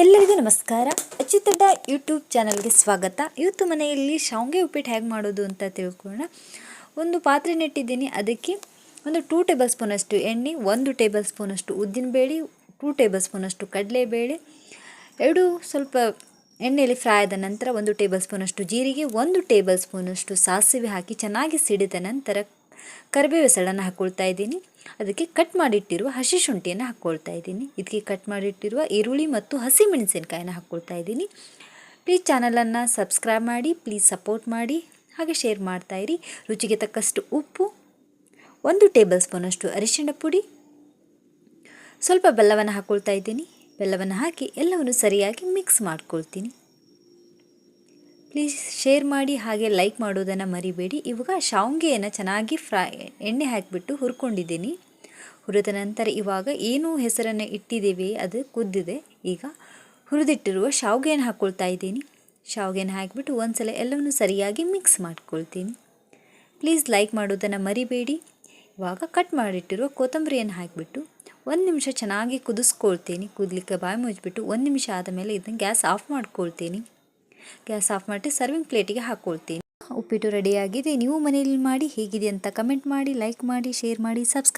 ಎಲ್ಲರಿಗೂ ನಮಸ್ಕಾರ. ಅಚ್ಯುತಡ್ಡ ಯೂಟ್ಯೂಬ್ ಚಾನಲ್ಗೆ ಸ್ವಾಗತ. ಇವತ್ತು ಮನೆಯಲ್ಲಿ ಶಾವಿಗೆ ಉಪ್ಪಿಟ್ಟು ಹೇಗೆ ಮಾಡೋದು ಅಂತ ತಿಳ್ಕೊಳ್ಳೋಣ. ಒಂದು ಪಾತ್ರೆ ನೆಟ್ಟಿದ್ದೀನಿ. ಅದಕ್ಕೆ ಒಂದು 2 ಟೇಬಲ್ ಸ್ಪೂನಷ್ಟು ಎಣ್ಣೆ, 1 ಟೇಬಲ್ ಸ್ಪೂನಷ್ಟು ಉದ್ದಿನಬೇಳೆ, 2 ಟೇಬಲ್ ಸ್ಪೂನಷ್ಟು ಕಡಲೆಬೇಳೆ, ಎರಡು ಸ್ವಲ್ಪ ಎಣ್ಣೆಯಲ್ಲಿ ಫ್ರೈ ಆದ ನಂತರ 1 ಟೇಬಲ್ ಸ್ಪೂನಷ್ಟು ಜೀರಿಗೆ, 1 ಟೇಬಲ್ ಸ್ಪೂನಷ್ಟು ಸಾಸಿವೆ ಹಾಕಿ ಚೆನ್ನಾಗಿ ಸಿಡಿದ ನಂತರ ಕರಿಬೇವು ಸಳನ್ನು ಹಾಕ್ಕೊಳ್ತಾ ಇದ್ದೀನಿ. ಅದಕ್ಕೆ ಕಟ್ ಮಾಡಿಟ್ಟಿರುವ ಹಸಿ ಶುಂಠಿಯನ್ನು ಹಾಕ್ಕೊಳ್ತಾ ಇದ್ದೀನಿ. ಇದಕ್ಕೆ ಕಟ್ ಮಾಡಿಟ್ಟಿರುವ ಈರುಳ್ಳಿ ಮತ್ತು ಹಸಿಮೆಣಸಿನಕಾಯಿನ ಹಾಕ್ಕೊಳ್ತಾ ಇದ್ದೀನಿ. ಪ್ಲೀಸ್ ಚಾನಲನ್ನು ಸಬ್ಸ್ಕ್ರೈಬ್ ಮಾಡಿ, ಪ್ಲೀಸ್ ಸಪೋರ್ಟ್ ಮಾಡಿ, ಹಾಗೆ ಶೇರ್ ಮಾಡ್ತಾಯಿರಿ. ರುಚಿಗೆ ತಕ್ಕಷ್ಟು ಉಪ್ಪು, 1 ಟೇಬಲ್ ಸ್ಪೂನಷ್ಟು ಅರಿಶಿಣ ಪುಡಿ, ಸ್ವಲ್ಪ ಬೆಲ್ಲವನ್ನು ಹಾಕ್ಕೊಳ್ತಾ ಇದ್ದೀನಿ. ಬೆಲ್ಲವನ್ನು ಹಾಕಿ ಎಲ್ಲವನ್ನು ಸರಿಯಾಗಿ ಮಿಕ್ಸ್ ಮಾಡ್ಕೊಳ್ತೀನಿ. ಪ್ಲೀಸ್ ಶೇರ್ ಮಾಡಿ, ಹಾಗೆ ಲೈಕ್ ಮಾಡೋದನ್ನು ಮರಿಬೇಡಿ. ಇವಾಗ ಶಾವಿಗೆಯನ್ನು ಚೆನ್ನಾಗಿ ಎಣ್ಣೆ ಹಾಕಿಬಿಟ್ಟು ಹುರ್ಕೊಂಡಿದ್ದೀನಿ. ಹುರಿದ ನಂತರ ಇವಾಗ ಏನು ಹೆಸರನ್ನು ಇಟ್ಟಿದ್ದೀವಿ ಅದು ಕುದ್ದಿದೆ. ಈಗ ಹುರಿದಿಟ್ಟಿರುವ ಶಾವಿಗೆಯನ್ನು ಹಾಕ್ಕೊಳ್ತಾ ಇದ್ದೀನಿ. ಶಾವಿಗೆಯನ್ನು ಹಾಕಿಬಿಟ್ಟು ಒಂದ್ಸಲ ಎಲ್ಲವನ್ನು ಸರಿಯಾಗಿ ಮಿಕ್ಸ್ ಮಾಡ್ಕೊಳ್ತೀನಿ. ಪ್ಲೀಸ್ ಲೈಕ್ ಮಾಡೋದನ್ನು ಮರಿಬೇಡಿ. ಇವಾಗ ಕಟ್ ಮಾಡಿಟ್ಟಿರುವ ಕೊತ್ತಂಬರಿಯನ್ನು ಹಾಕಿಬಿಟ್ಟು 1 ನಿಮಿಷ ಚೆನ್ನಾಗಿ ಕುದಿಸ್ಕೊಳ್ತೀನಿ. ಕುದಲಿಕ್ಕೆ ಬಾಯಿ ಮುಚ್ಚಿಬಿಟ್ಟು 1 ನಿಮಿಷ ಆದಮೇಲೆ ಇದನ್ನು ಗ್ಯಾಸ್ ಆಫ್ ಮಾಡ್ಕೊಳ್ತೀನಿ. ಗ್ಯಾಸ್ ಆಫ್ ಮಾಡಿ ಸರ್ವಿಂಗ್ ಪ್ಲೇಟಿಗೆ ಹಾಕ್ಕೊಳ್ತೀನಿ. ಉಪ್ಪಿಟ್ಟು ರೆಡಿಯಾಗಿದೆ. ನೀವು ಮನೆಯಲ್ಲಿ ಮಾಡಿ ಹೇಗಿದೆ ಅಂತ ಕಮೆಂಟ್ ಮಾಡಿ, ಲೈಕ್ ಮಾಡಿ, ಶೇರ್ ಮಾಡಿ, ಸಬ್ಸ್ಕ್ರೈಬ್